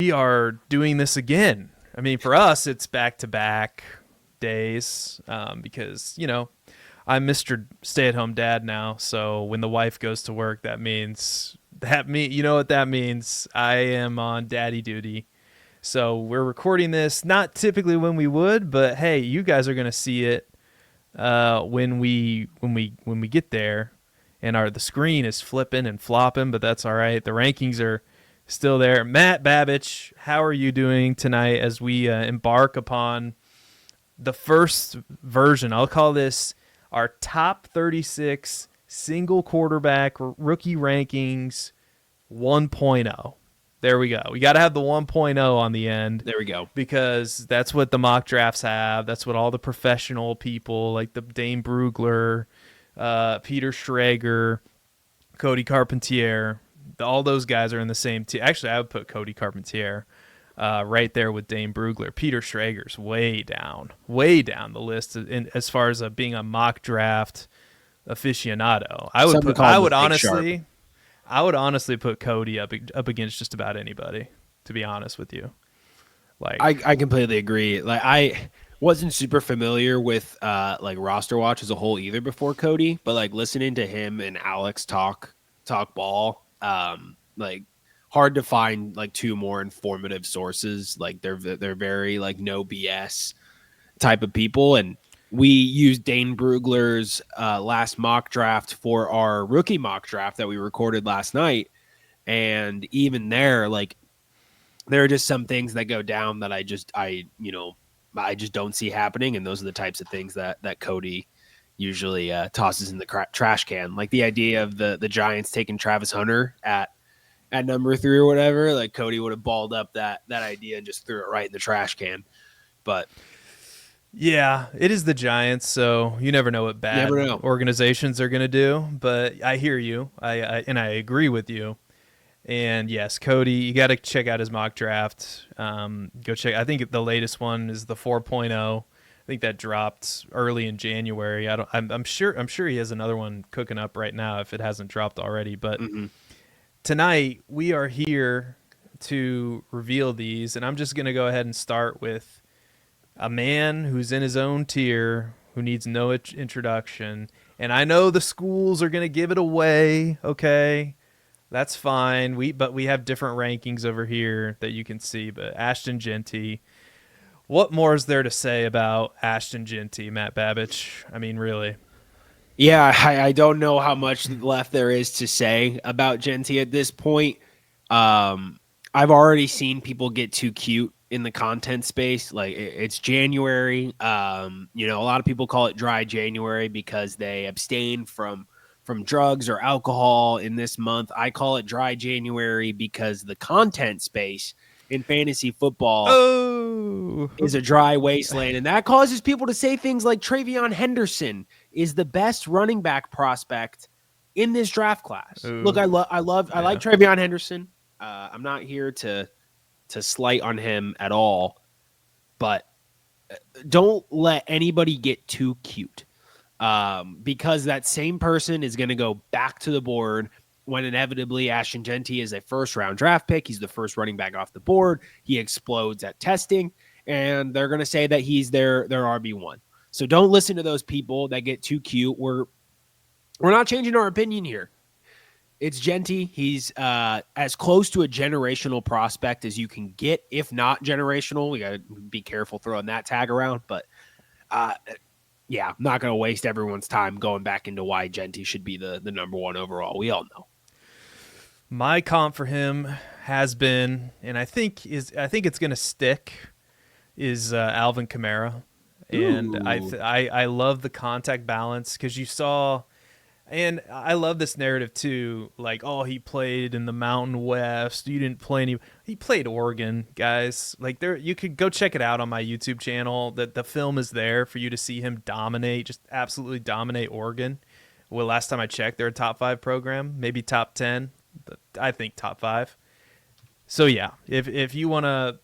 We are doing this again. I mean, for us, it's back-to-back days because, I'm Mr. Stay-at-home dad now. So when the wife goes to work, you know what that means. I am on daddy duty. So we're recording this not typically when we would, but hey, you guys are gonna see it when we get there, and the screen is flipping and flopping, but that's all right. The rankings are still there. Matt Babich, how are you doing tonight as we embark upon the first version? I'll call this our top 36 single quarterback rookie rankings 1.0. There we go. We got to have the 1.0 on the end. There we go. Because that's what the mock drafts have. That's what all the professional people like the Dane Brugler, Peter Schrager, Cody Carpentier, all those guys are in the same team. Actually, I would put Cody Carpentier right there with Dane Brugler. Peter Schrager's way down the list as far as being a mock draft aficionado. I would honestly put Cody up against just about anybody, to be honest with you. I completely agree. Like, I wasn't super familiar with like roster watch as a whole either before Cody, but like listening to him and Alex talk ball, like hard to find like two more informative sources. Like they're very like no BS type of people. And we used Dane Brugler's last mock draft for our rookie mock draft that we recorded last night. And even there, like, there are just some things that go down that I just don't see happening. And those are the types of things that Cody usually tosses in the trash can. Like the idea of the Giants taking Travis Hunter at number 3 or whatever, like Cody would have balled up that idea and just threw it right in the trash can. But yeah, it is the Giants, so you never know what bad organizations are going to do. But I hear you, I agree with you. And yes, Cody, you got to check out his mock draft. Go check. I think the latest one is the 4.0. I think that dropped early in January. I'm sure he has another one cooking up right now if it hasn't dropped already. But tonight we are here to reveal these, and I'm just going to go ahead and start with a man who's in his own tier, who needs no introduction. And I know the schools are going to give it away, okay? That's fine. But we have different rankings over here that you can see. But Ashton Jeanty, what more is there to say about Ashton Jeanty, Matt Babich? I mean, really. Yeah, I don't know how much left there is to say about Jeanty at this point. I've already seen people get too cute in the content space. Like, it's January. A lot of people call it dry January because they abstain from drugs or alcohol in this month. I call it dry January because the content space in fantasy football is a dry wasteland. And that causes people to say things like Travion Henderson is the best running back prospect in this draft class. Ooh. Look, I like Travion Henderson. I'm not here to slight on him at all, but don't let anybody get too cute. Because that same person is going to go back to the board when inevitably Ashton Jeanty is a first-round draft pick. He's the first running back off the board. He explodes at testing, and they're going to say that he's their RB1. So don't listen to those people that get too cute. We're not changing our opinion here. It's Jeanty. He's as close to a generational prospect as you can get, if not generational. We got to be careful throwing that tag around, but yeah, I'm not going to waste everyone's time going back into why Jeanty should be the number 1 overall. We all know. My comp for him has been, and I think it's going to stick, is Alvin Kamara. And I love the contact balance because you saw, and I love this narrative too, like, oh, he played in the Mountain West. You didn't play any. He played Oregon, guys. Like, you could go check it out on my YouTube channel. The film is there for you to see him dominate, just absolutely dominate Oregon. Well, last time I checked, they're a top 5 program, maybe top 10, but I think top 5. So yeah, if you want to,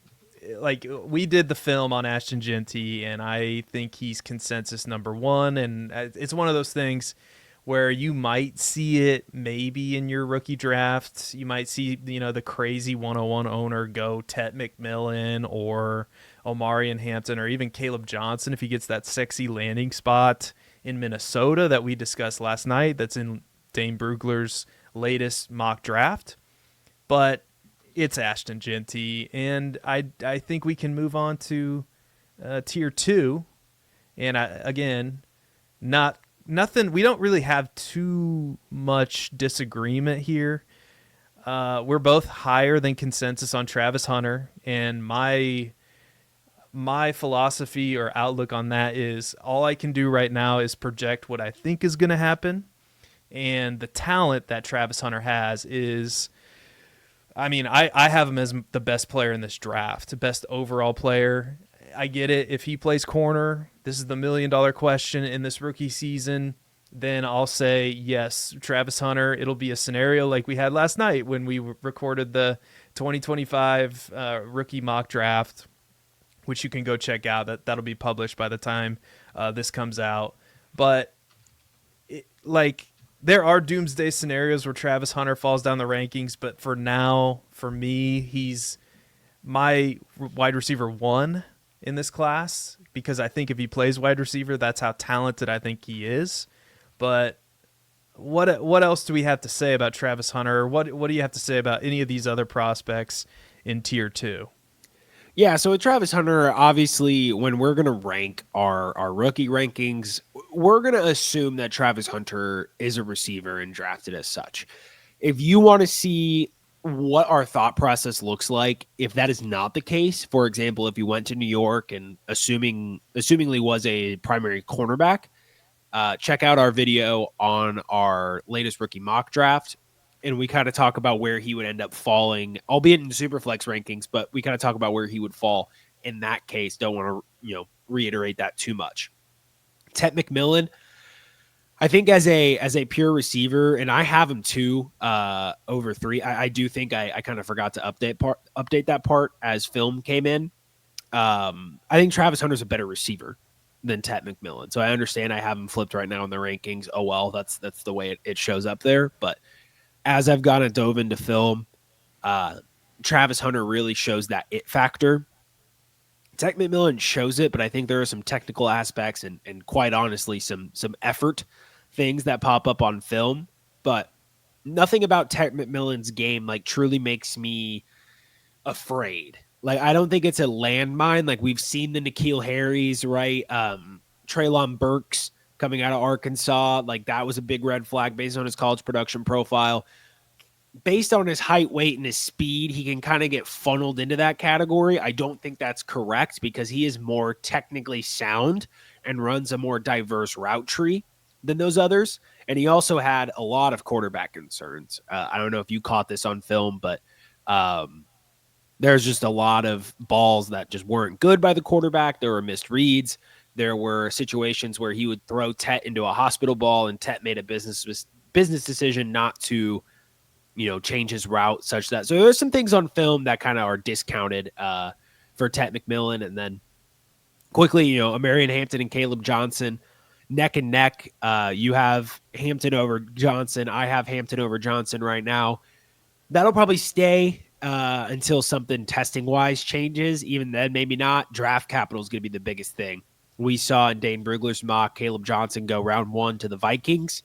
like, we did the film on Ashton Jeanty, and I think he's consensus number 1. And it's one of those things. where you might see it maybe in your rookie draft. You might see, the crazy 101 owner go Tet McMillan or Omarion Hampton or even Caleb Johnson if he gets that sexy landing spot in Minnesota that we discussed last night. That's in Dane Brugler's latest mock draft. But it's Ashton Jeanty, and I think we can move on to tier 2. And nothing. We don't really have too much disagreement here. We're both higher than consensus on Travis Hunter, and my philosophy or outlook on that is all I can do right now is project what I think is going to happen. And the talent that Travis Hunter has is, I have him as the best player in this draft, best overall player. I get it. If he plays corner, this is the $1 million question in this rookie season, then I'll say yes, Travis Hunter. It'll be a scenario like we had last night when we recorded the 2025 rookie mock draft, which you can go check out. That'll be published by the time this comes out. But there are doomsday scenarios where Travis Hunter falls down the rankings, but for now, for me, he's my wide receiver 1 in this class, because I think if he plays wide receiver, that's how talented I think he is. But what else do we have to say about Travis Hunter? What do you have to say about any of these other prospects in tier 2? Yeah, so with Travis Hunter, obviously, when we're going to rank our rookie rankings, we're going to assume that Travis Hunter is a receiver and drafted as such. If you want to see what our thought process looks like, if that is not the case, for example, if you went to New York and assumingly was a primary cornerback, check out our video on our latest rookie mock draft. And we kind of talk about where he would end up falling, albeit in Superflex rankings, but we kind of talk about where he would fall in that case. Don't want to, reiterate that too much. Tet McMillan, I think as a pure receiver, and I have him too, over 3. I do think I kind of forgot to update that part as film came in. I think Travis Hunter's a better receiver than Tet McMillan. So I understand I have him flipped right now in the rankings. Oh well, that's the way it shows up there. But as I've gotten dove into film, Travis Hunter really shows that it factor. Tet McMillan shows it, but I think there are some technical aspects and quite honestly some effort things that pop up on film. But nothing about Tet McMillan's game truly makes me afraid. I don't think it's a landmine. We've seen the N'Keal Harrys, right? Treylon Burks coming out of Arkansas, that was a big red flag based on his college production profile. Based on his height, weight, and his speed, he can kind of get funneled into that category. I don't think that's correct because he is more technically sound and runs a more diverse route tree than those others. And he also had a lot of quarterback concerns. I don't know if you caught this on film, but there's just a lot of balls that just weren't good by the quarterback. There were missed reads. There were situations where he would throw Tet into a hospital ball, and Tet made a business decision not to, change his route such that. So there's some things on film that kind of are discounted for Tet McMillan. And then quickly, Omarion Hampton and Caleb Johnson, neck and neck. You have Hampton over Johnson. I have Hampton over Johnson right now. That'll probably stay until something testing-wise changes. Even then, maybe not. Draft capital is going to be the biggest thing. We saw in Dane Brugler's mock Caleb Johnson go round 1 to the Vikings.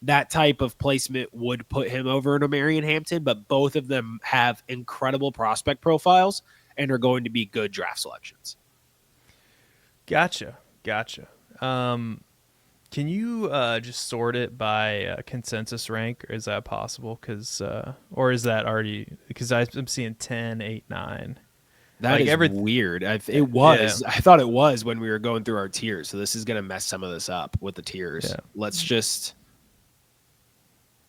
That type of placement would put him over an Omarion Hampton, but both of them have incredible prospect profiles and are going to be good draft selections. Gotcha. Can you just sort it by consensus rank? Or is that possible? Or is that already... Because I'm seeing 10, 8, 9. That is weird. It was. Yeah. I thought it was when we were going through our tiers. So this is going to mess some of this up with the tiers. Yeah. Let's just...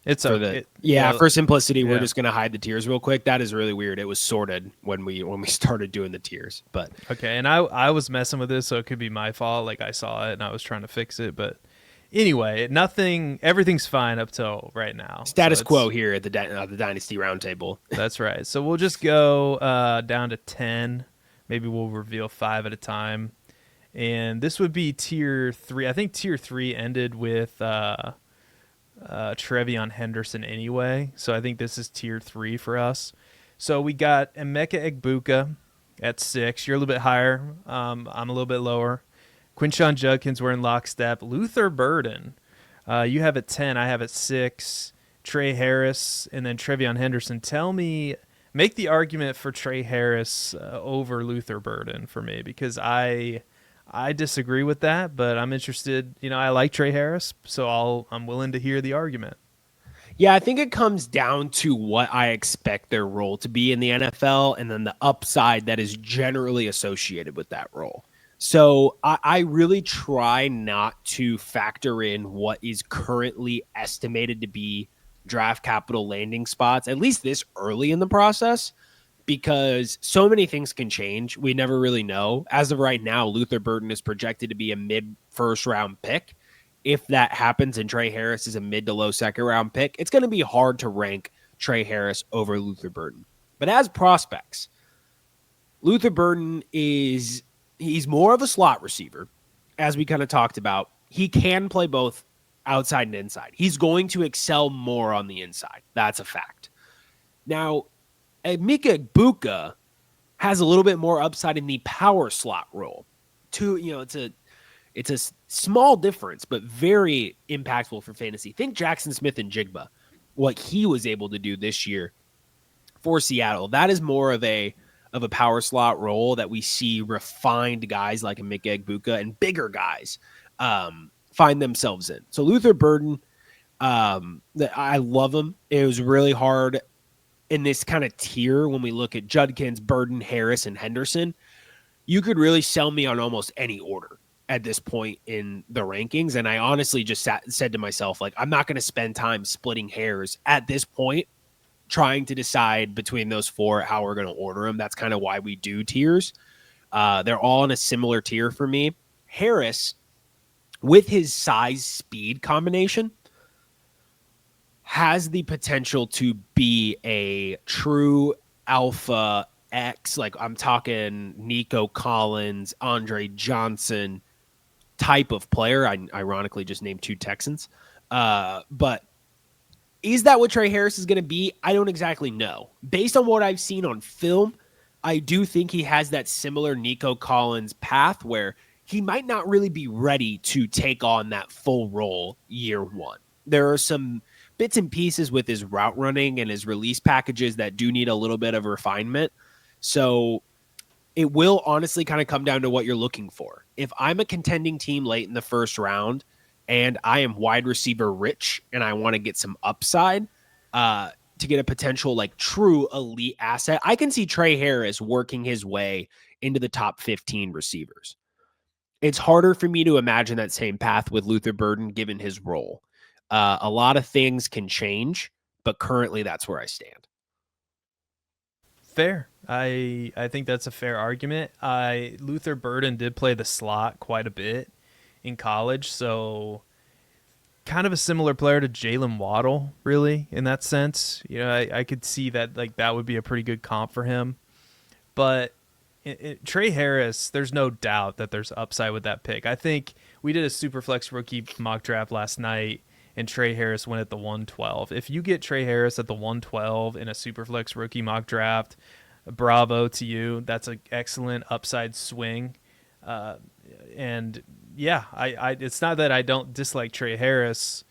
For simplicity, we're just going to hide the tiers real quick. That is really weird. It was sorted when we started doing the tiers. But okay, and I was messing with this, so it could be my fault. I saw it and I was trying to fix it, but anyway, everything's fine up till right now. Status quo here at the Dynasty Roundtable. That's right. So we'll just go down to 10. Maybe we'll reveal 5 at a time. And this would be tier 3. I think tier 3 ended with Trevion Henderson anyway. So I think this is tier 3 for us. So we got Emeka Egbuka at 6. You're a little bit higher. I'm a little bit lower. Quinshon Judkins, we're in lockstep. Luther Burden, you have at 10. I have at 6. Trey Harris, and then Trevion Henderson. Make the argument for Trey Harris over Luther Burden for me, because I disagree with that, but I'm interested. I like Trey Harris, so I'm willing to hear the argument. Yeah, I think it comes down to what I expect their role to be in the NFL, and then the upside that is generally associated with that role. So I really try not to factor in what is currently estimated to be draft capital landing spots, at least this early in the process, because so many things can change. We never really know. As of right now, Luther Burden is projected to be a mid-first round pick. If that happens and Trey Harris is a mid to low second round pick, it's going to be hard to rank Trey Harris over Luther Burden. But as prospects, Luther Burden he's more of a slot receiver, as we kind of talked about. He can play both outside and inside. He's going to excel more on the inside. That's a fact. Now, Emeka Egbuka has a little bit more upside in the power slot role. It's a small difference, but very impactful for fantasy. Think Jackson Smith and Jigba, what he was able to do this year for Seattle. That is more of a power slot role that we see refined guys like Emeka Egbuka and bigger guys find themselves in. So Luther Burden, I love him. It was really hard in this kind of tier when we look at Judkins, Burden, Harris, and Henderson. You could really sell me on almost any order at this point in the rankings. And I honestly just said to myself, like, I'm not going to spend time splitting hairs at this point, trying to decide between those four how we're going to order them. That's kind of why we do tiers. They're all in a similar tier for me. Harris, with his size speed combination, has the potential to be a true alpha X. Like, I'm talking Nico Collins, Andre Johnson type of player. I ironically just named 2 Texans. But is that what Trey Harris is going to be? I don't exactly know. Based on what I've seen on film, I do think he has that similar Nico Collins path where he might not really be ready to take on that full role year one. There are some bits and pieces with his route running and his release packages that do need a little bit of refinement. So it will honestly kind of come down to what you're looking for. If I'm a contending team late in the first round and I am wide receiver rich and I want to get some upside to get a potential like true elite asset, I can see Trey Harris working his way into the top 15 receivers. It's harder for me to imagine that same path with Luther Burden given his role. A lot of things can change, but currently that's where I stand. Fair. I think that's a fair argument. Luther Burden did play the slot quite a bit in college, so kind of a similar player to Jalen Waddle, really, in that sense. I could see that like that would be a pretty good comp for him. But Trey Harris, there's no doubt that there's upside with that pick. I think we did a Superflex rookie mock draft last night, and Trey Harris went at the 112. If you get Trey Harris at the 112 in a Superflex rookie mock draft, bravo to you. That's an excellent upside swing. And yeah, I it's not that I don't dislike Trey Harris.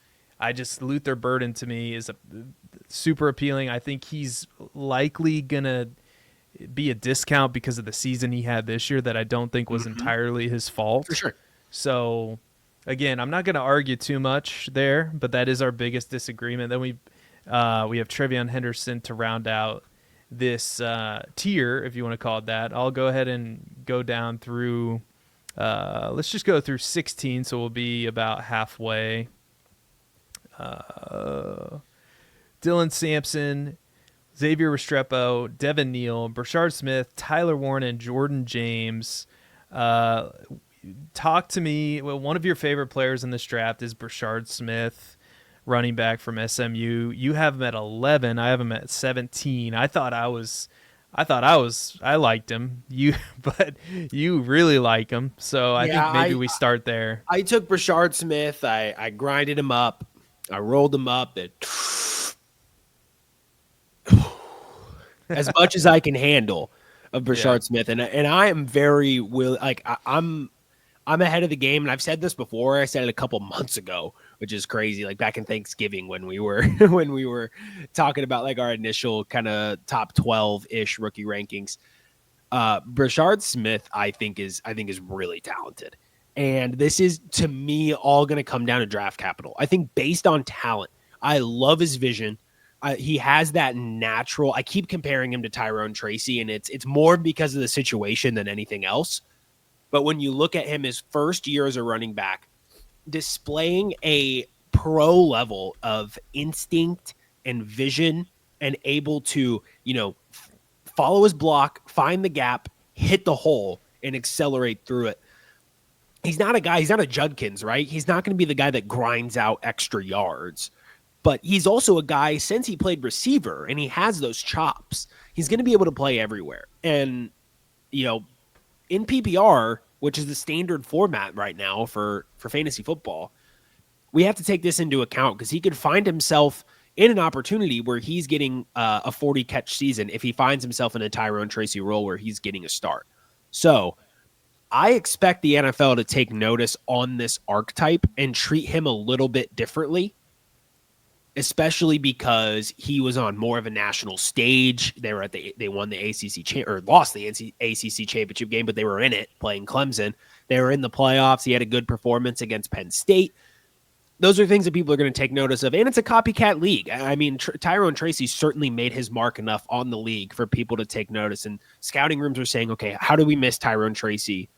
Luther Burden to me is super appealing. I think he's likely going to be a discount because of the season he had this year that I don't think was entirely his fault. For sure. So again, I'm not going to argue too much there, but that is our biggest disagreement. Then we have Trevion Henderson to round out this tier, if you want to call it that. I'll go ahead and go down through let's just go through 16, so we'll be about halfway. Dylan Sampson, Xavier Restrepo, Devin Neal, Brashard Smith, Tyler Warren, and Jordan James. Talk to me. Well, one of your favorite players in this draft is Brashard Smith, running back from SMU. You have him at 11. I have him at 17. I liked him. But you really like him. So I think maybe we start there. I took Brashard Smith. I grinded him up. I rolled them up and as much as I can handle of Brashard Smith, and I am very I'm ahead of the game, and I've said this before. I said it a couple months ago, which is crazy. Like back in Thanksgiving when we were when we were talking about like our initial kind of top 12-ish rookie rankings. Brashard Smith, I think is really talented, and this is to me all going to come down to draft capital. I think based on talent, I love his vision. He has that natural. I keep comparing him to Tyrone Tracy, and it's more because of the situation than anything else. But when you look at him his first year as a running back, displaying a pro level of instinct and vision and able to, follow his block, find the gap, hit the hole, and accelerate through it. He's not a Judkins, right? He's not going to be the guy that grinds out extra yards. But he's also a guy, since he played receiver and he has those chops, he's going to be able to play everywhere. And, in PPR, which is the standard format right now for fantasy football, we have to take this into account because he could find himself in an opportunity where he's getting a 40-catch season if he finds himself in a Tyrone Tracy role where he's getting a start. So I expect the NFL to take notice on this archetype and treat him a little bit differently, especially because he was on more of a national stage. They won the ACC or lost the ACC championship game, but they were in it playing Clemson. They were in the playoffs. He had a good performance against Penn State. Those are things that people are going to take notice of, and it's a copycat league. I mean, Tyrone Tracy certainly made his mark enough on the league for people to take notice, and scouting rooms are saying, okay, how do we miss Tyrone Tracy?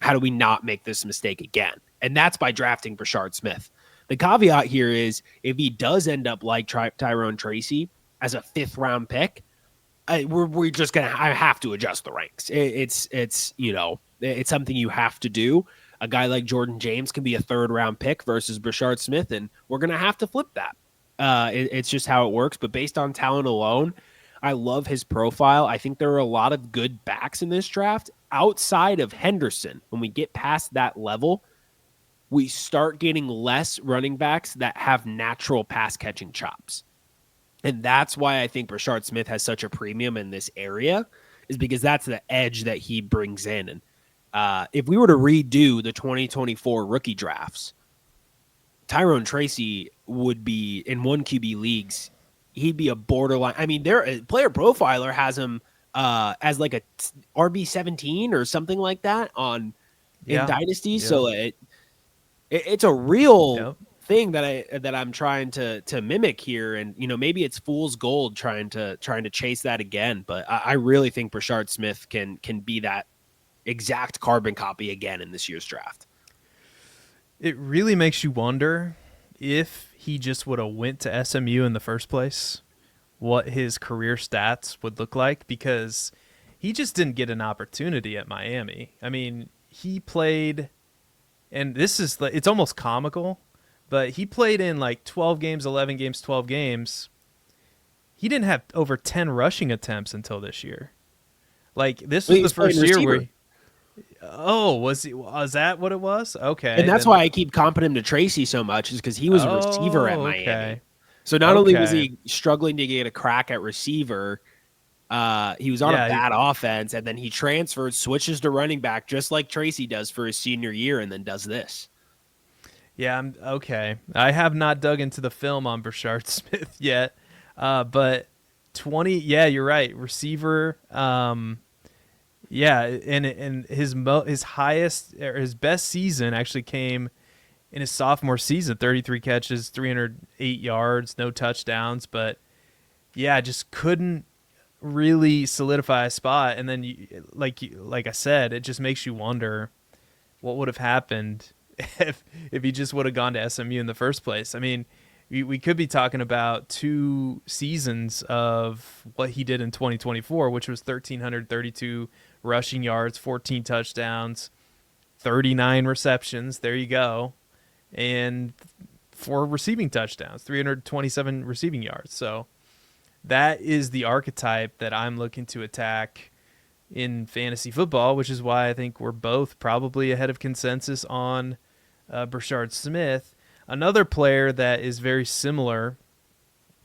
How do we not make this mistake again? And that's by drafting Brashard Smith. The caveat here is if he does end up like Tyrone Tracy as a 5th-round pick, we're just going to have to adjust the ranks. It's something you have to do. A guy like Jordan James can be a 3rd-round pick versus Brashard Smith, and we're going to have to flip that. It's just how it works. But based on talent alone, I love his profile. I think there are a lot of good backs in this draft outside of Henderson. When we get past that level, we start getting less running backs that have natural pass-catching chops. And that's why I think Brashard Smith has such a premium in this area, is because that's the edge that he brings in. And if we were to redo the 2024 rookie drafts, Tyrone Tracy would be in 1 QB leagues. He'd be a borderline. I mean, their player profiler has him as like a RB17 or something like that in Dynasty. Yeah. So it's a real thing that I'm trying to mimic here, and maybe it's fool's gold trying to chase that again. But I really think Brashard Smith can be that exact carbon copy again in this year's draft. It really makes you wonder if he just would have went to SMU in the first place, what his career stats would look like, because he just didn't get an opportunity at Miami. I mean, he played, and it's almost comical, but he played in like 12 games, 11 games, 12 games. He didn't have over 10 rushing attempts until this year. Like, this was the first year where was that what it was? Okay. And that's why I keep comping him to Tracy so much, is because he was a receiver at Miami. Okay. So not only was he struggling to get a crack at receiver, he was on a bad offense, and then he transferred, switches to running back just like Tracy does for his senior year, and then does this. Yeah, okay. I have not dug into the film on Brashard Smith yet, but 20. Yeah, you're right. Receiver. Yeah, and his highest or his best season actually came in his sophomore season. 33 catches, 308 yards, no touchdowns, but yeah, just couldn't really solidify a spot. And then, like I said, it just makes you wonder what would have happened if he just would have gone to SMU in the first place. I mean, we could be talking about 2 seasons of what he did in 2024, which was 1,332 rushing yards, 14 touchdowns, 39 receptions. There you go. And 4 receiving touchdowns, 327 receiving yards. So that is the archetype that I'm looking to attack in fantasy football, which is why I think we're both probably ahead of consensus on Brashard Smith. Another player that is very similar,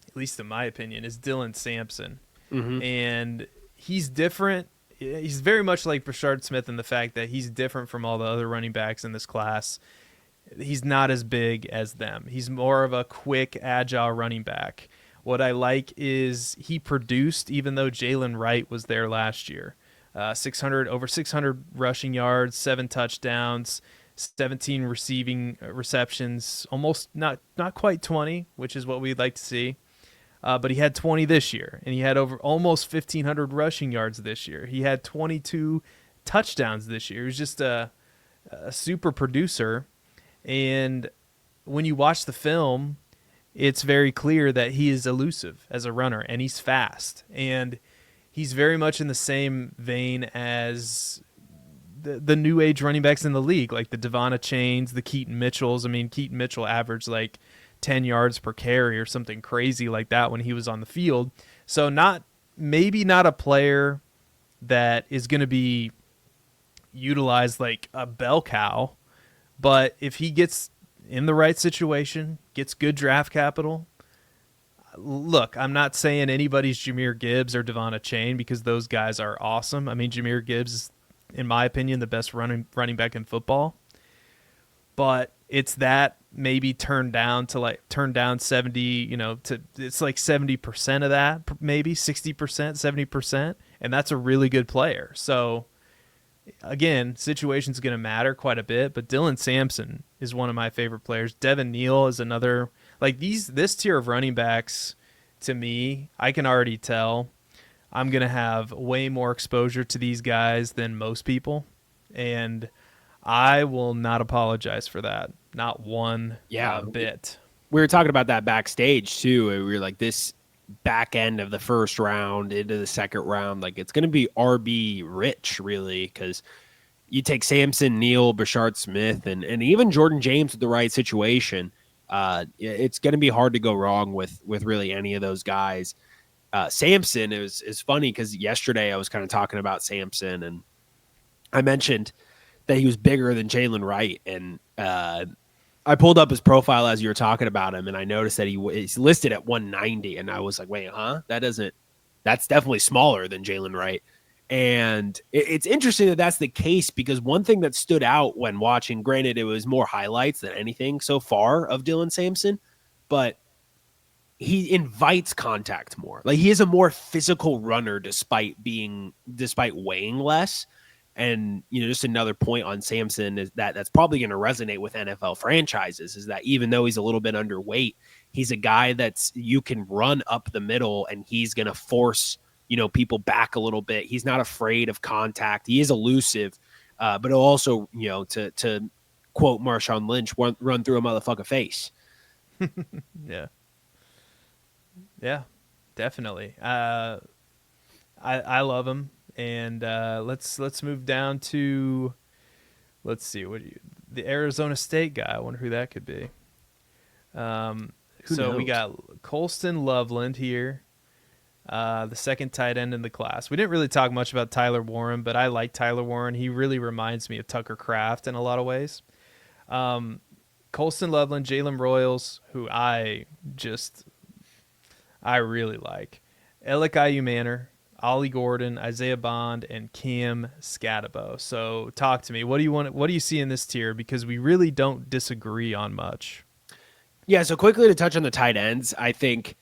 at least in my opinion, is Dylan Sampson. Mm-hmm. And he's different. He's very much like Brashard Smith in the fact that he's different from all the other running backs in this class. He's not as big as them. He's more of a quick, agile running back. What I like is he produced even though Jalen Wright was there last year. Over 600 rushing yards, 7 touchdowns, 17 receiving receptions, almost not quite 20, which is what we'd like to see. But he had 20 this year, and he had over almost 1,500 rushing yards this year. He had 22 touchdowns this year. He was just a super producer. And when you watch the film, it's very clear that he is elusive as a runner, and he's fast. And he's very much in the same vein as the new age running backs in the league, like the Devon Chains, the Keaton Mitchells. I mean, Keaton Mitchell averaged like 10 yards per carry or something crazy like that when he was on the field. So maybe not a player that is going to be utilized like a bell cow, but if he gets in the right situation, gets good draft capital, look, I'm not saying anybody's Jahmyr Gibbs or Devon Chain because those guys are awesome. I mean, Jahmyr Gibbs is, in my opinion, the best running back in football. But it's that maybe turned down 70, it's like 70% of that, maybe 60%, 70%, and that's a really good player. So again, situation's going to matter quite a bit, but Dylan Sampson is one of my favorite players. Devin Neal is another. Like this tier of running backs, to me, I can already tell I'm going to have way more exposure to these guys than most people, and I will not apologize for that. Not one bit. We were talking about that backstage, too. We were like, this back end of the first round into the second round, like it's going to be RB rich, really, because you take Sampson, Neal, Brashard Smith, and even Jordan James with the right situation. It's going to be hard to go wrong with really any of those guys. Sampson is funny because yesterday I was kind of talking about Sampson, and I mentioned that he was bigger than Jalen Wright, and I pulled up his profile as you were talking about him, and I noticed that he's listed at 190, and I was like, wait, that's definitely smaller than Jalen Wright. And it's interesting that that's the case, because one thing that stood out when watching, granted, it was more highlights than anything so far of Dylan Sampson, but he invites contact more. Like, he is a more physical runner despite weighing less. And, just another point on Sampson is that's probably going to resonate with NFL franchises, is that even though he's a little bit underweight, he's a guy you can run up the middle, and he's going to force, people back a little bit. He's not afraid of contact. He is elusive, but he'll also, to quote Marshawn Lynch, run through a motherfucker face. Yeah, definitely. I love him. And let's move down to, let's see, the Arizona State guy. I wonder who that could be. So we got Colston Loveland here, the second tight end in the class. We didn't really talk much about Tyler Warren, but I like Tyler Warren. He really reminds me of Tucker Kraft in a lot of ways. Colston Loveland, Jalen Royals, who I really like. Alec Ayumanor, Ollie Gordon, Isaiah Bond, and Cam Scatabo. So talk to me. What do you see in this tier? Because we really don't disagree on much. Yeah, so quickly to touch on the tight ends, I think,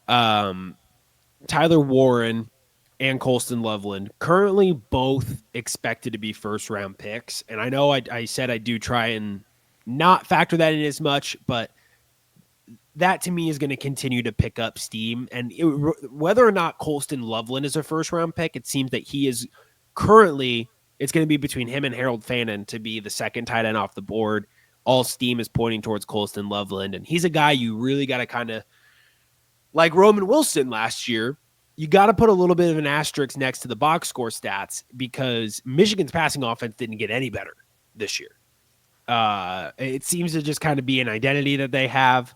Tyler Warren and Colston Loveland, currently both expected to be first-round picks. And I know I said I do try and not factor that in as much, but that to me is going to continue to pick up steam. And whether or not Colston Loveland is a first-round pick, it seems that he is currently, it's going to be between him and Harold Fannin to be the second tight end off the board. All steam is pointing towards Colston Loveland. And he's a guy you really got to kind of, like Roman Wilson last year, you got to put a little bit of an asterisk next to the box score stats, because Michigan's passing offense didn't get any better this year. It seems to just kind of be an identity that they have.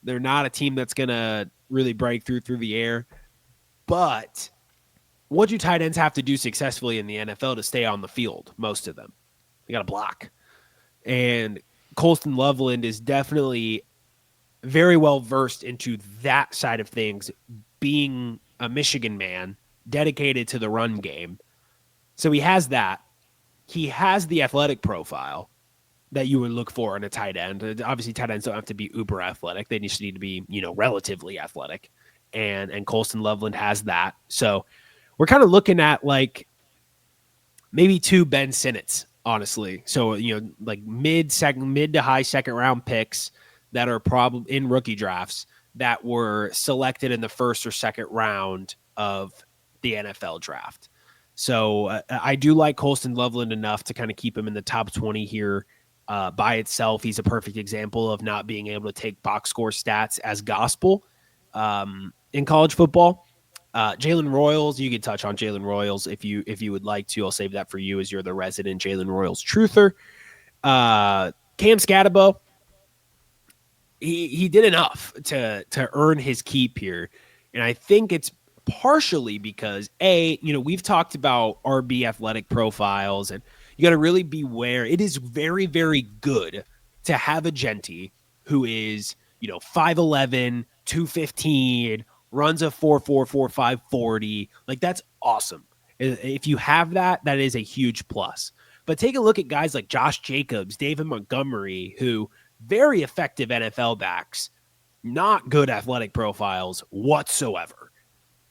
They're not a team that's going to really break through the air. But what do tight ends have to do successfully in the NFL to stay on the field? Most of them. They got to block. And Colston Loveland is definitely very well versed into that side of things, being a Michigan man dedicated to the run game. So he has that. He has the athletic profile that you would look for in a tight end. Obviously, tight ends don't have to be uber athletic. They just need to be, relatively athletic. And Colston Loveland has that. So we're kind of looking at like maybe 2 Ben Sinnotts, honestly. So, like mid to high second round picks that are probably in rookie drafts that were selected in the first or second round of the NFL draft. So I do like Colston Loveland enough to kind of keep him in the top 20 here. By itself, he's a perfect example of not being able to take box score stats as gospel in college football. Jalen Royals, you can touch on Jalen Royals if you would like to. I'll save that for you as you're the resident Jalen Royals truther. Cam Scatabo, he did enough to earn his keep here, and I think it's partially because we've talked about RB athletic profiles, and you got to really beware. It is very, very good to have a Jeanty who is 5'11", 215, runs a 4.44, 5.40. Like, that's awesome. If you have that, that is a huge plus. But take a look at guys like Josh Jacobs, David Montgomery, who very effective NFL backs, not good athletic profiles whatsoever.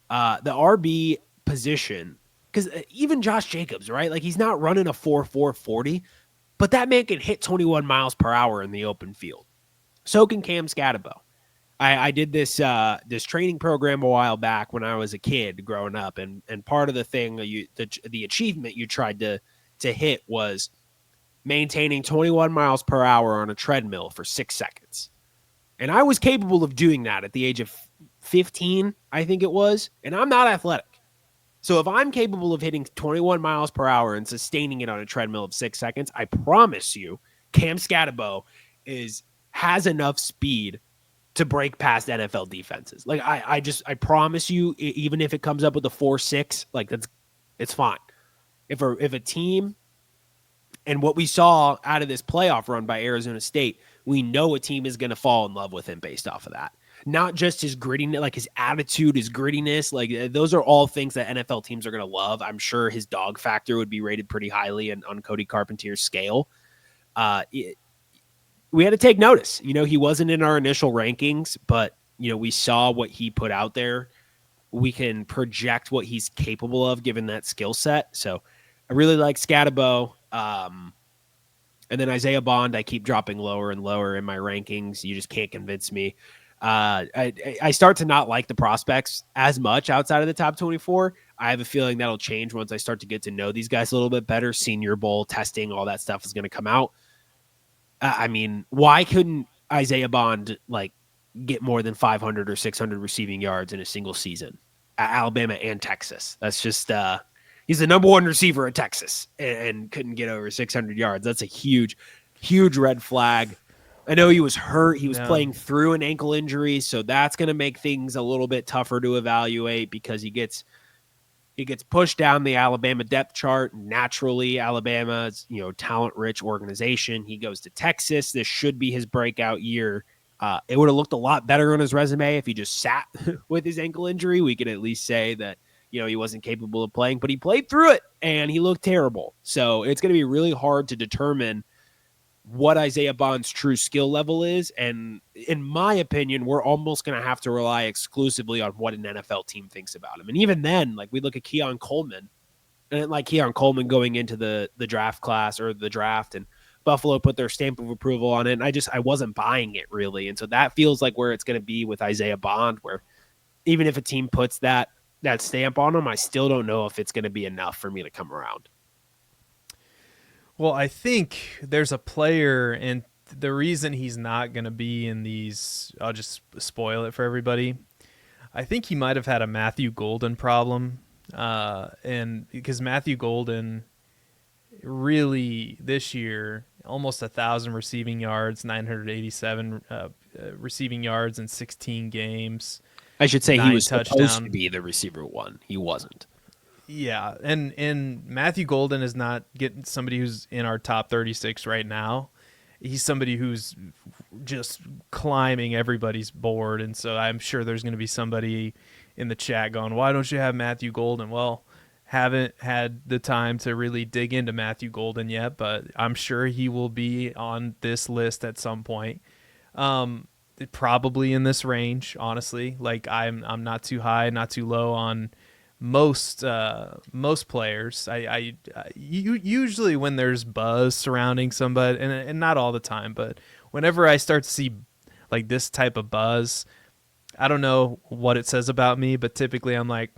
The RB position, because even Josh Jacobs, right? Like, he's not running a 4.4 40, but that man can hit 21 miles per hour in the open field. So can Cam Scatabo. I did this training program a while back when I was a kid growing up, and part of the thing, the achievement you tried to hit was maintaining 21 miles per hour on a treadmill for 6 seconds. And I was capable of doing that at the age of 15, I think it was, and I'm not athletic. So if I'm capable of hitting 21 miles per hour and sustaining it on a treadmill of 6 seconds, I promise you, Cam Scatabo has enough speed to break past NFL defenses. Like, I promise you, even if it comes up with a 4.6, like, it's fine. If a team, and what we saw out of this playoff run by Arizona State, we know a team is going to fall in love with him based off of that. Not just his grittiness, like his attitude, his grittiness. Like, those are all things that NFL teams are going to love. I'm sure his dog factor would be rated pretty highly on Cody Carpenter's scale. We had to take notice. He wasn't in our initial rankings, but, we saw what he put out there. We can project what he's capable of given that skill set. So I really like Scatabo. And then Isaiah Bond, I keep dropping lower and lower in my rankings. You just can't convince me. I start to not like the prospects as much outside of the top 24. I have a feeling that'll change once I start to get to know these guys a little bit better. Senior Bowl testing, all that stuff is going to come out. I mean, why couldn't Isaiah Bond get more than 500 or 600 receiving yards in a single season at Alabama and Texas? That's just he's the number 1 receiver at Texas and couldn't get over 600 yards. That's a huge, huge red flag. I know he was hurt. He was playing through an ankle injury, so that's going to make things a little bit tougher to evaluate because he gets pushed down the Alabama depth chart. Naturally, Alabama's, talent-rich organization. He goes to Texas. This should be his breakout year. It would have looked a lot better on his resume if he just sat with his ankle injury. We could at least say that, he wasn't capable of playing, but he played through it and he looked terrible. So it's going to be really hard to determine what Isaiah Bond's true skill level is. And in my opinion, we're almost going to have to rely exclusively on what an NFL team thinks about him. And even then, we look at Keon Coleman, and Keon Coleman going into the draft class or the draft, and Buffalo put their stamp of approval on it. And I wasn't buying it really. And so that feels like where it's going to be with Isaiah Bond, where even if a team puts that stamp on him, I still don't know if it's going to be enough for me to come around. Well, I think there's a player, and the reason he's not going to be in these, I'll just spoil it for everybody. I think he might have had a Matthew Golden problem. And because Matthew Golden really this year, almost 1,000 receiving yards, 987 receiving yards in 16 games. I should say he was supposed to be the receiver 1. He wasn't. Yeah, and Matthew Golden is not getting somebody who's in our top 36 right now. he's somebody who's just climbing everybody's board. And so I'm sure there's going to be somebody in the chat going, why don't you have Matthew Golden? Well, haven't had the time to really dig into Matthew Golden yet, but I'm sure he will be on this list at some point. Probably in this range, honestly. Like I'm not too high, not too low on most players. Usually when there's buzz surrounding somebody, and not all the time, but whenever I start to see like this type of buzz, I don't know what it says about me, but typically I'm like,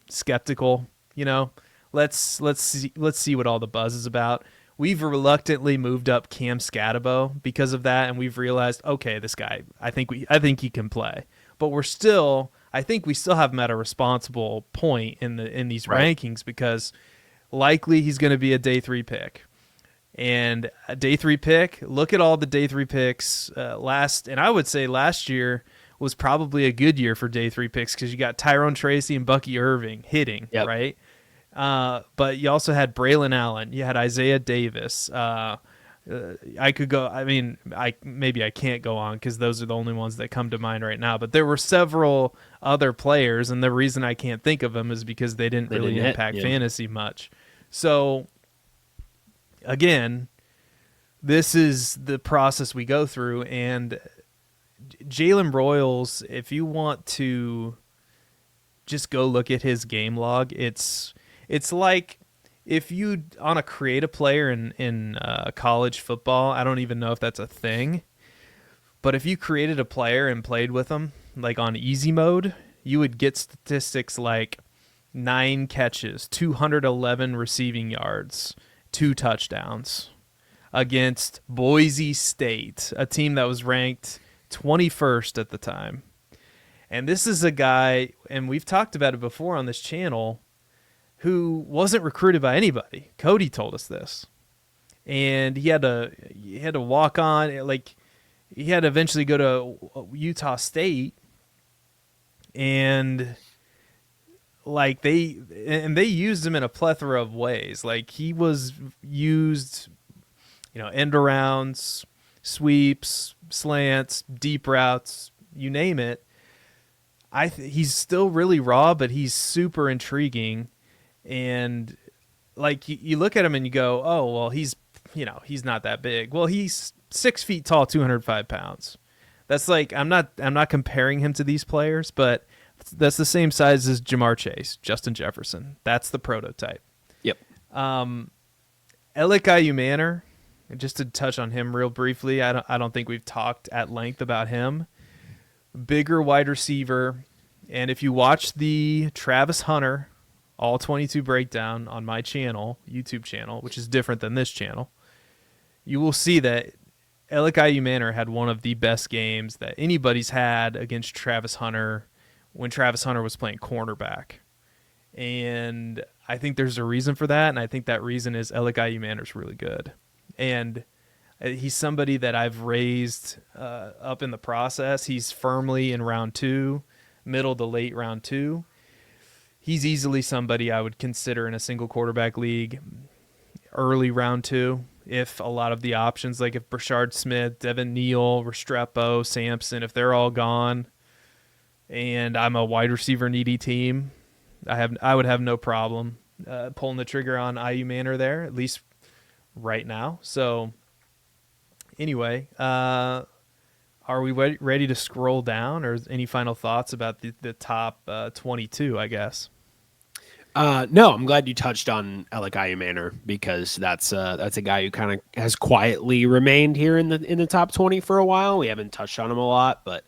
skeptical. You know, let's see what all the buzz is about. We've reluctantly moved up Cam Scatabo because of that, and we've realized, okay, this guy, I think he can play, but I think we still have him at a responsible point in these rankings, because likely he's going to be a day 3 pick. And a day 3 pick, look at all the day 3 picks and I would say last year was probably a good year for day 3 picks, because you got Tyrone Tracy and Bucky Irving hitting, right? But you also had Braylon Allen, you had Isaiah Davis. I could go. I mean, I can't go on because those are the only ones that come to mind right now. But there were several other players, and the reason I can't think of them is because they didn't really impact fantasy much. So, again, this is the process we go through. And Jalen Broyles, if you want to just go look at his game log, it's like if you on a create a player in college football. I don't even know if that's a thing, but if you created a player and played with them like on easy mode, you would get statistics like 9 catches, 211 receiving yards, 2 touchdowns against Boise State, a team that was ranked 21st at the time. And this is a guy, and we've talked about it before on this channel, who wasn't recruited by anybody. Cody told us this. And he had to walk on, like he had to eventually go to Utah State, and like they used him in a plethora of ways. Like he was used, end arounds, sweeps, slants, deep routes, you name it. He's still really raw, but he's super intriguing. And like you look at him and you go, oh, well, he's not that big. Well, he's 6 feet tall, 205 pounds. That's like, I'm not comparing him to these players, but that's the same size as Jamar Chase, Justin Jefferson. That's the prototype. Yep. Elic Ayumanor, just to touch on him real briefly, I don't think we've talked at length about him. Bigger wide receiver. And if you watch the Travis Hunter all 22 breakdown on my channel, YouTube channel, which is different than this channel, you will see that Elic Ayumanor had one of the best games that anybody's had against Travis Hunter when Travis Hunter was playing cornerback. And I think there's a reason for that, and I think that reason is Elic Ayumanor's really good. And he's somebody that I've raised up in the process. He's firmly in round 2, middle to late round 2. He's easily somebody I would consider in a single quarterback league early round 2. If a lot of the options, like if Brashard Smith, Devin Neal, Restrepo, Sampson, if they're all gone and I'm a wide receiver needy team, I would have no problem pulling the trigger on Ayumanor there, at least right now. So anyway, are we ready to scroll down, or any final thoughts about the top 22, I guess? No, I'm glad you touched on Elic Ayumanor, because that's a guy who kind of has quietly remained here in the top 20 for a while. We haven't touched on him a lot, but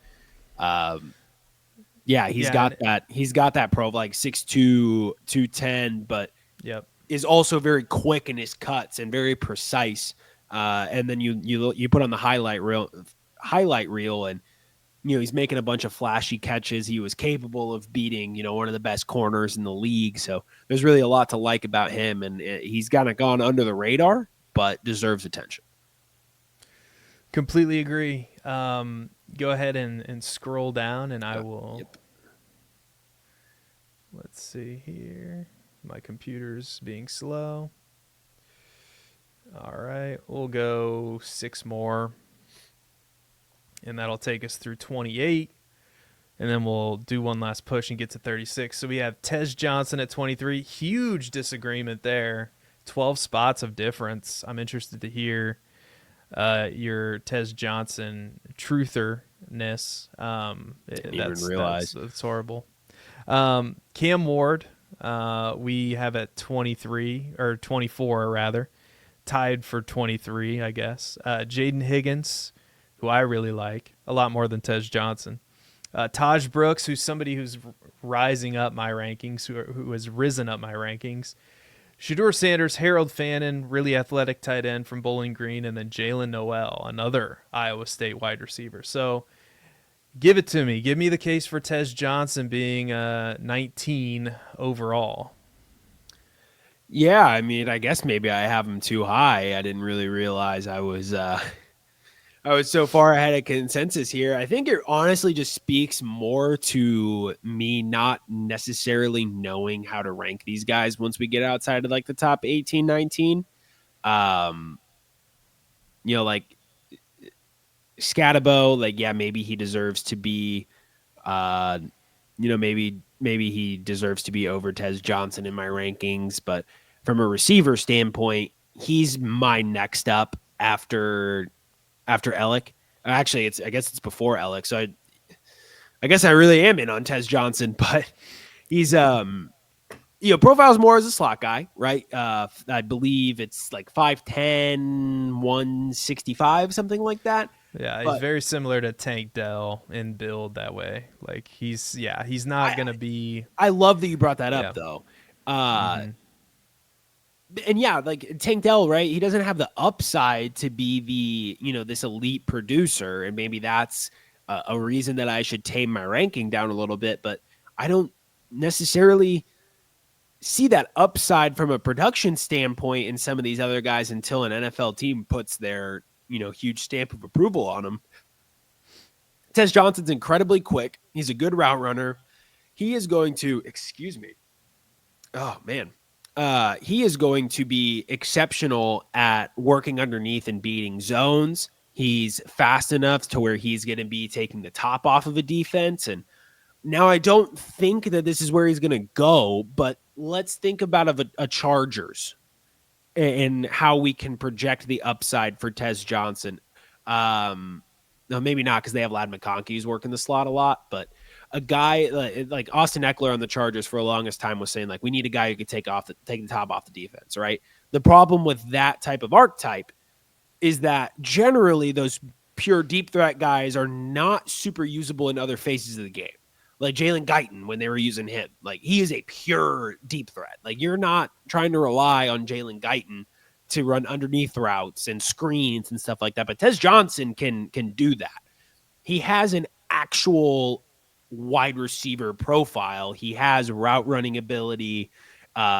he's got that pro like 6'2", 210, but is also very quick in his cuts and very precise. And then you put on the highlight reel, and he's making a bunch of flashy catches. He was capable of beating one of the best corners in the league. So there's really a lot to like about him, and he's kind of gone under the radar, but deserves attention. Completely agree. Go ahead and scroll down, and I will. Yep. Let's see here. My computer's being slow. All right, we'll go 6 more, and that'll take us through 28. And then we'll do one last push and get to 36. So we have Tez Johnson at 23. Huge disagreement there. 12 spots of difference. I'm interested to hear your Tez Johnson trutherness. Didn't even realize. That's horrible. Cam Ward, we have at 23, or 24 rather. Tied for 23, I guess. Jaden Higgins, who I really like, a lot more than Tez Johnson. Taj Brooks, who's somebody who's rising up my rankings, who has risen up my rankings. Shedeur Sanders, Harold Fannin, really athletic tight end from Bowling Green, and then Jalen Noel, another Iowa State wide receiver. So give it to me. Give me the case for Tez Johnson being 19 overall. Yeah, I mean, I guess maybe I have him too high. I didn't really realize I was so far ahead of consensus here. I think it honestly just speaks more to me not necessarily knowing how to rank these guys once we get outside of like the top 18, 19. Like Scatabo, like, yeah, maybe he deserves to be, maybe he deserves to be over Tez Johnson in my rankings. But from a receiver standpoint, he's my next up after Ellick. Actually, I guess it's before Ellick. So I guess I really am in on Tez Johnson, but he's profiles more as a slot guy, right? I believe it's like 5'10", 165, something like that. Yeah, he's very similar to Tank Dell in build that way. Like he's not going to be. I love that you brought that up though. And yeah, like Tank Dell, right? He doesn't have the upside to be this elite producer. And maybe that's a reason that I should tame my ranking down a little bit, but I don't necessarily see that upside from a production standpoint in some of these other guys until an NFL team puts their, huge stamp of approval on him. Tez Johnson's incredibly quick. He's a good route runner. He is going to, oh man. He is going to be exceptional at working underneath and beating zones. He's fast enough to where he's going to be taking the top off of a defense. And now I don't think that this is where he's going to go, but let's think about a Chargers and how we can project the upside for Tez Johnson. No, maybe not, because they have Lad McConkey who's working the slot a lot, but a guy like Austin Eckler on the Chargers for the longest time was saying, like, we need a guy who could take the top off the defense, right? The problem with that type of archetype is that generally those pure deep threat guys are not super usable in other phases of the game. Like Jalen Guyton, when they were using him, like, he is a pure deep threat. Like, you're not trying to rely on Jalen Guyton to run underneath routes and screens and stuff like that. But Tez Johnson can do that. He has an actual wide receiver profile. He has route running ability.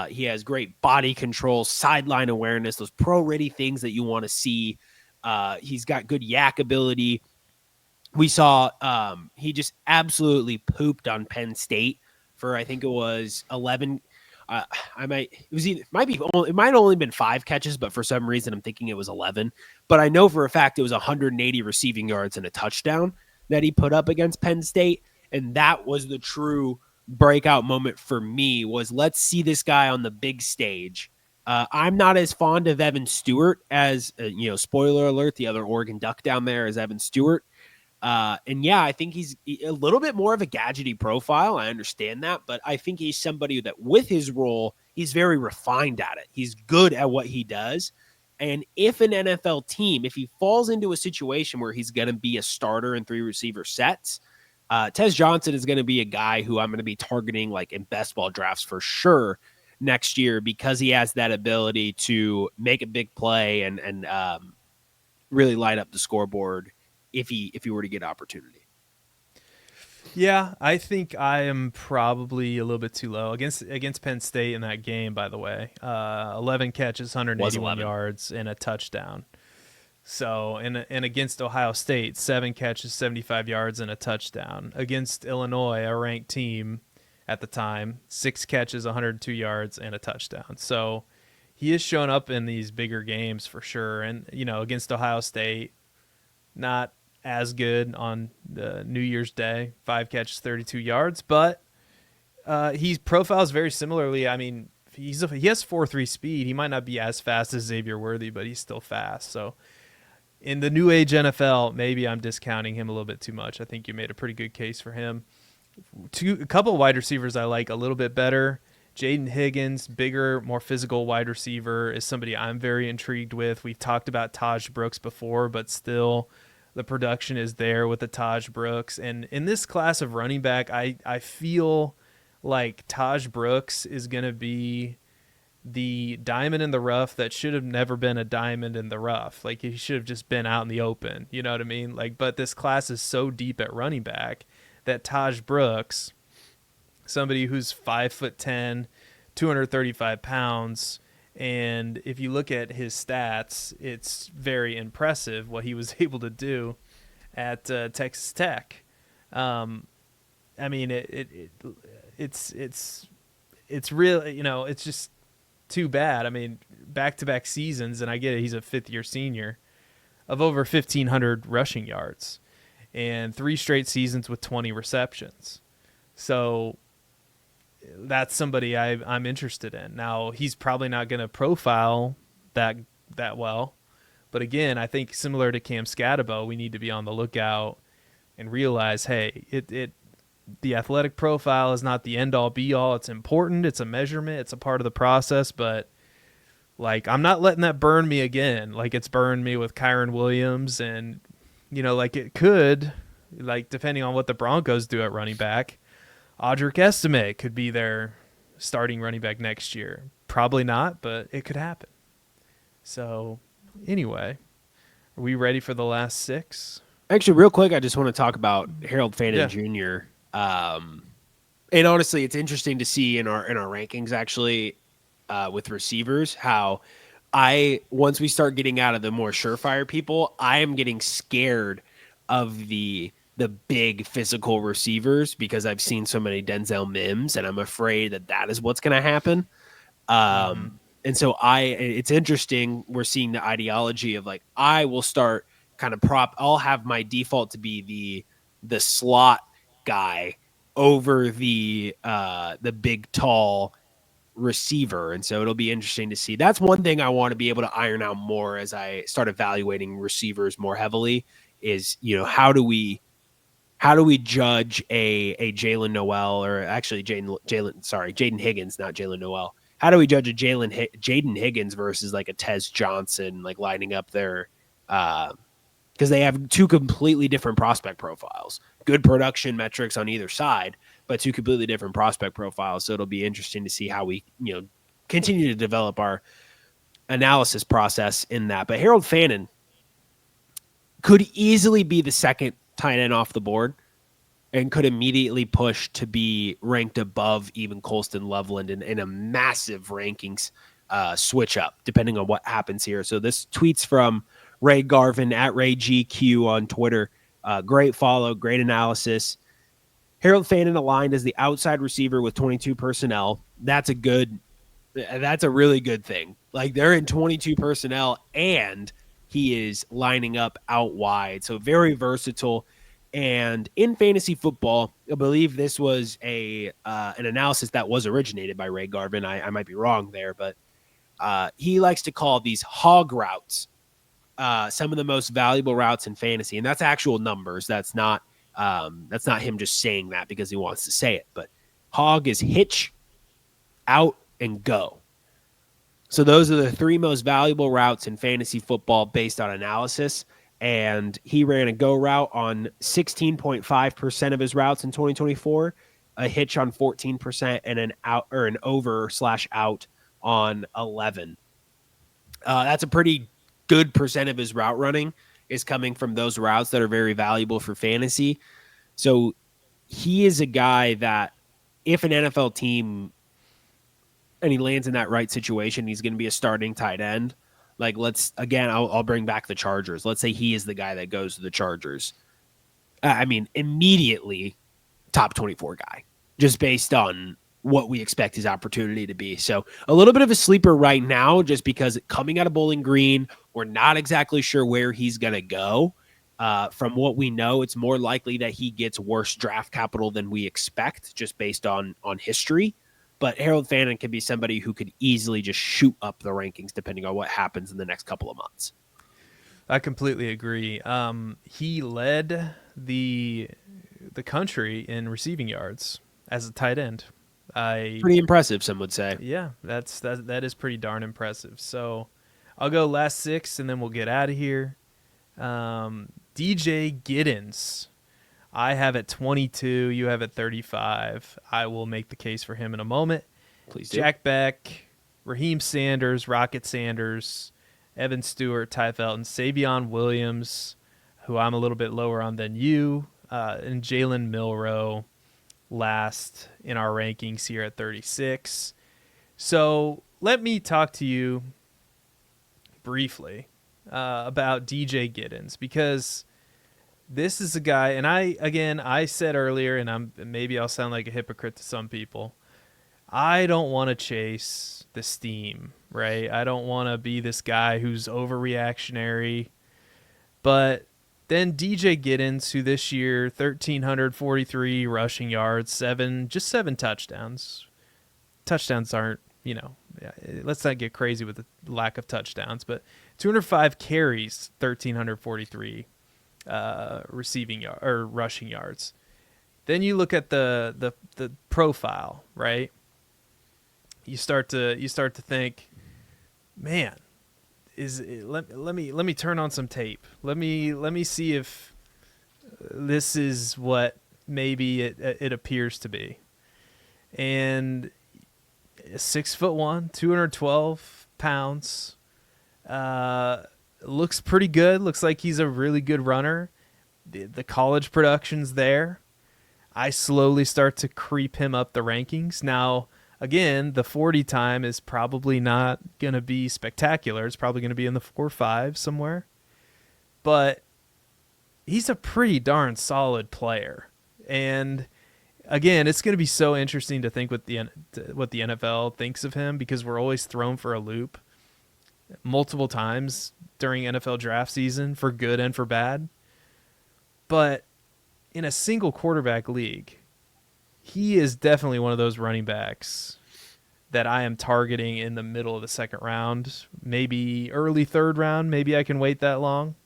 He has great body control, sideline awareness, those pro-ready things that you want to see. He's got good yak ability. We saw he just absolutely pooped on Penn State for, I think it was 11. It might only been 5 catches, but for some reason I'm thinking it was 11. But I know for a fact it was 180 receiving yards and a touchdown that he put up against Penn State. And that was the true breakout moment for me, was let's see this guy on the big stage. I'm not as fond of Evan Stewart as, spoiler alert, the other Oregon Duck down there is Evan Stewart. And yeah, I think he's a little bit more of a gadgety profile. I understand that, but I think he's somebody that with his role, he's very refined at it. He's good at what he does. And if an NFL team, if he falls into a situation where he's going to be a starter in 3 receiver sets, Tez Johnson is going to be a guy who I'm going to be targeting like in best ball drafts for sure next year, because he has that ability to make a big play and really light up the scoreboard if he were to get opportunity. Yeah, I think I am probably a little bit too low against Penn State in that game, by the way. 11 catches, 181 yards, and a touchdown. So, and against Ohio State, 7 catches, 75 yards, and a touchdown. Against Illinois, a ranked team at the time, 6 catches, 102 yards, and a touchdown. So he has shown up in these bigger games for sure. And, against Ohio State, not as good on the New Year's Day, 5 catches, 32 yards, but he profiles very similarly. I mean, he has 4.3 speed. He might not be as fast as Xavier Worthy, but he's still fast. So in the new age NFL, maybe I'm discounting him a little bit too much. I think you made a pretty good case for him. A couple of wide receivers I like a little bit better. Jaden Higgins, bigger, more physical wide receiver, is somebody I'm very intrigued with. We've talked about Taj Brooks before, but still the production is there with the Taj Brooks. And in this class of running back, I feel like Taj Brooks is going to be the diamond in the rough that should have never been a diamond in the rough. Like, he should have just been out in the open. You know what I mean? Like, but this class is so deep at running back that Taj Brooks, somebody who's 5'10", 235 pounds, and if you look at his stats, it's very impressive what he was able to do at Texas Tech. I mean, it's really, it's just too bad. I mean, back-to-back seasons, and I get it, he's a fifth-year senior, of over 1,500 rushing yards and 3 straight seasons with 20 receptions. So that's somebody I'm interested in. Now, he's probably not going to profile that well, but again, I think similar to Cam Scatabo, we need to be on the lookout and realize, hey, the athletic profile is not the end-all, be-all. It's important. It's a measurement. It's a part of the process, but like, I'm not letting that burn me again. Like, it's burned me with Kyron Williams, and like, it could, like, depending on what the Broncos do at running back, Audric Estime could be their starting running back next year. Probably not, but it could happen. So anyway, are we ready for the last 6? Actually, real quick, I just want to talk about Harold Fannin Jr. And honestly, it's interesting to see in our rankings, actually, with receivers, how once we start getting out of the more surefire people, I am getting scared of the big physical receivers because I've seen so many Denzel Mims, and I'm afraid that is what's going to happen. And so it's interesting. We're seeing the ideology of, like, I will start kind of I'll have my default to be the slot guy over the big, tall receiver. And so it'll be interesting to see. That's one thing I want to be able to iron out more as I start evaluating receivers more heavily is, how do we judge a Jalen Noel, or actually Jaden Higgins, not Jalen Noel. How do we judge a Jaden Higgins versus like a Tez Johnson, like lining up their because they have 2 completely different prospect profiles, good production metrics on either side, but 2 completely different prospect profiles. So it'll be interesting to see how we, continue to develop our analysis process in that. But Harold Fannin could easily be the second tight end off the board and could immediately push to be ranked above even Colston Loveland in a massive rankings switch up, depending on what happens here. So this tweet's from Ray Garvin at Ray GQ on Twitter. Great follow, great analysis. Harold Fannin aligned as the outside receiver with 22 personnel. That's a really good thing. Like, they're in 22 personnel and he is lining up out wide. So very versatile. And in fantasy football, I believe this was an analysis that was originated by Ray Garvin. I might be wrong there, but he likes to call these hog routes some of the most valuable routes in fantasy. And that's actual numbers. That's not him just saying that because he wants to say it. But hog is hitch, out, and go. So those are the 3 most valuable routes in fantasy football based on analysis. And he ran a go route on 16.5% of his routes in 2024, a hitch on 14%, and an out or an over/out on 11. That's a pretty good percent of his route running is coming from those routes that are very valuable for fantasy. So he is a guy that if an NFL team and he lands in that right situation, he's going to be a starting tight end. Like, I'll bring back the Chargers. Let's say he is the guy that goes to the Chargers. I mean, immediately top 24 guy, just based on what we expect his opportunity to be. So a little bit of a sleeper right now, just because coming out of Bowling Green, we're not exactly sure where he's going to go. From what we know, it's more likely that he gets worse draft capital than we expect, just based on history. But Harold Fannin can be somebody who could easily just shoot up the rankings depending on what happens in the next couple of months. I completely agree. He led the country in receiving yards as a tight end. Pretty impressive, some would say. Yeah, that is pretty darn impressive. So I'll go last 6, and then we'll get out of here. DJ Giddens, I have at 22. You have at 35. I will make the case for him in a moment. Please do. Jack Beck, Raheem Sanders, Rocket Sanders, Evan Stewart, Ty Felton, Savion Williams, who I'm a little bit lower on than you, and Jalen Milroe last in our rankings here at 36. So let me talk to you briefly about DJ Giddens, because this is a guy, and I said earlier, and maybe I'll sound like a hypocrite to some people, I don't want to chase the steam, right? I don't want to be this guy who's overreactionary. But then DJ Giddens, who this year 1,343 rushing yards, 7 touchdowns. Touchdowns aren't, let's not get crazy with the lack of touchdowns, but 205 carries, 1,343 rushing yards. Then you look at the profile, right? You start to think, man, let me turn on some tape. Let me see if this is what maybe it appears to be. And 6'1", 212 pounds, looks pretty good. Looks like he's a really good runner. The college production's there. I slowly start to creep him up the rankings. Now, again, the 40 time is probably not going to be spectacular. It's probably going to be in the 4.5 somewhere. But he's a pretty darn solid player. And again, it's going to be so interesting to think what the NFL thinks of him, because we're always thrown for a loop multiple times during NFL draft season, for good and for bad. But in a single quarterback league, he is definitely one of those running backs that I am targeting in the middle of the second round, maybe early third round. Maybe I can wait that long.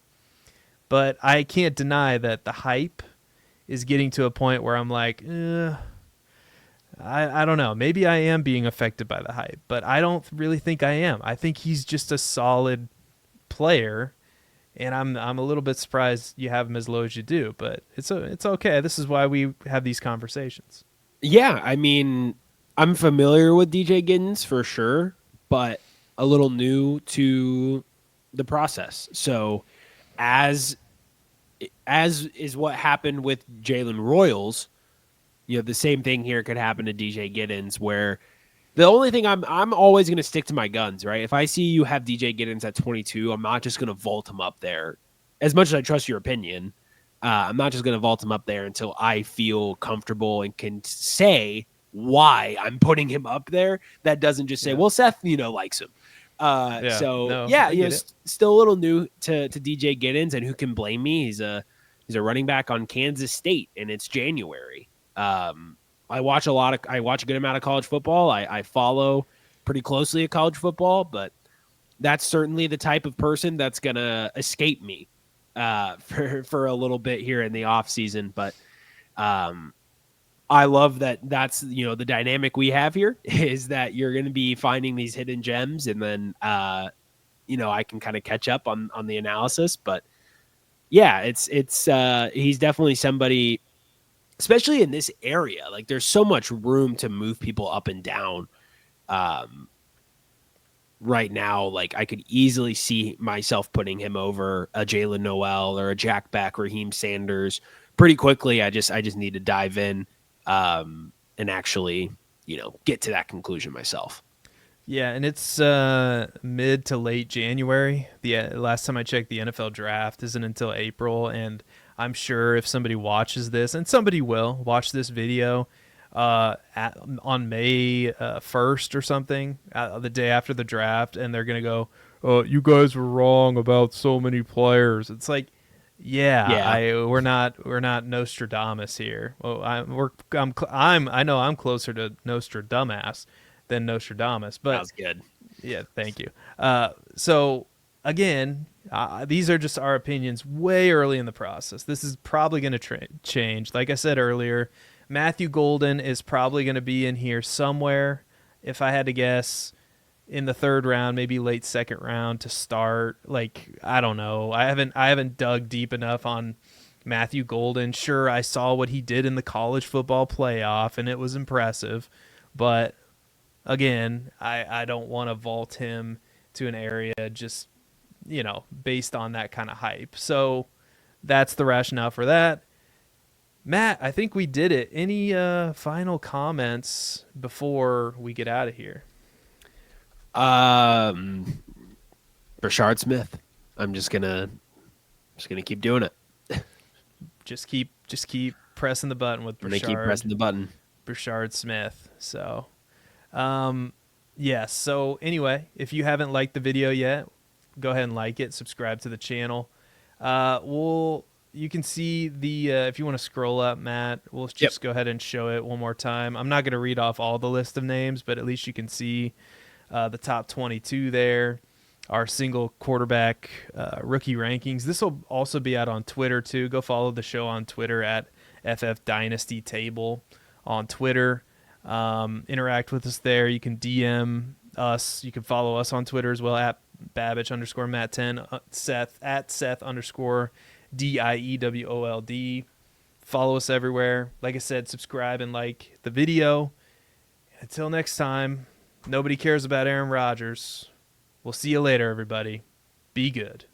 But I can't deny that the hype is getting to a point where I'm like, I don't know. Maybe I am being affected by the hype, but I don't really think I am. I think he's just a solid player, and I'm a little bit surprised you have him as low as you do, but it's okay. This is why we have these conversations. Yeah, I mean, I'm familiar with DJ Giddens for sure, but a little new to the process. So as is what happened with Jalen Royals, the same thing here could happen to DJ Giddens, where the only thing I'm always going to stick to my guns, right? If I see you have DJ Giddens at 22, I'm not just going to vault him up there. As much as I trust your opinion, I'm not just going to vault him up there until I feel comfortable and can say why I'm putting him up there. That doesn't just say, well, Seth, likes him. Still a little new to DJ Giddens, and who can blame me? He's a running back on Kansas State, and it's January. I watch a good amount of college football. I follow pretty closely at college football, but that's certainly the type of person that's going to escape me for a little bit here in the off season. But I love that's the dynamic we have here is that you're going to be finding these hidden gems, and then I can kind of catch up on the analysis. But yeah, it's he's definitely somebody, especially in this area. Like, there's so much room to move people up and down. Right now, like, I could easily see myself putting him over a Jalen Noel or a Jack Beck, Raheem Sanders pretty quickly. I just need to dive in and actually, get to that conclusion myself. Yeah, and it's mid to late January. The last time I checked, the NFL draft isn't until April, and I'm sure if somebody watches this, and somebody will watch this video, on May 1st or something, the day after the draft, and they're gonna go, you guys were wrong about so many players. It's like, Yeah. we're not Nostradamus here. Well, I know I'm closer to Nostradamus than Nostradamus, That but was good. yeah, thank you. So again, these are just our opinions way early in the process. This is probably going to change. Like I said earlier, Matthew Golden is probably going to be in here somewhere. If I had to guess, in the third round, maybe late second round to start. Like, I don't know. I haven't dug deep enough on Matthew Golden. Sure, I saw what he did in the college football playoff, and it was impressive. But again, I don't want to vault him to an area just, based on that kind of hype. So that's the rationale for that. Matt, I think we did it. Any final comments before we get out of here? Brashard Smith. I'm just gonna keep doing it. Just keep pressing the button with Brashard. I'm gonna keep pressing the button. Brashard Smith. So, yes. So anyway, if you haven't liked the video yet, go ahead and like it. Subscribe to the channel. You can see the if you want to scroll up, Matt, we'll just go ahead and show it one more time. I'm not going to read off all the list of names, but at least you can see the top 22 there. Our single quarterback rookie rankings. This will also be out on Twitter too. Go follow the show on Twitter at FF Dynasty Table on Twitter. Interact with us there. You can DM us. You can follow us on Twitter as well at Babbage_Matt10, Seth at Seth_DIEWOLD. Follow us everywhere. Like I said, subscribe and like the video. Until next time, nobody cares about Aaron Rodgers. We'll see you later, everybody. Be good.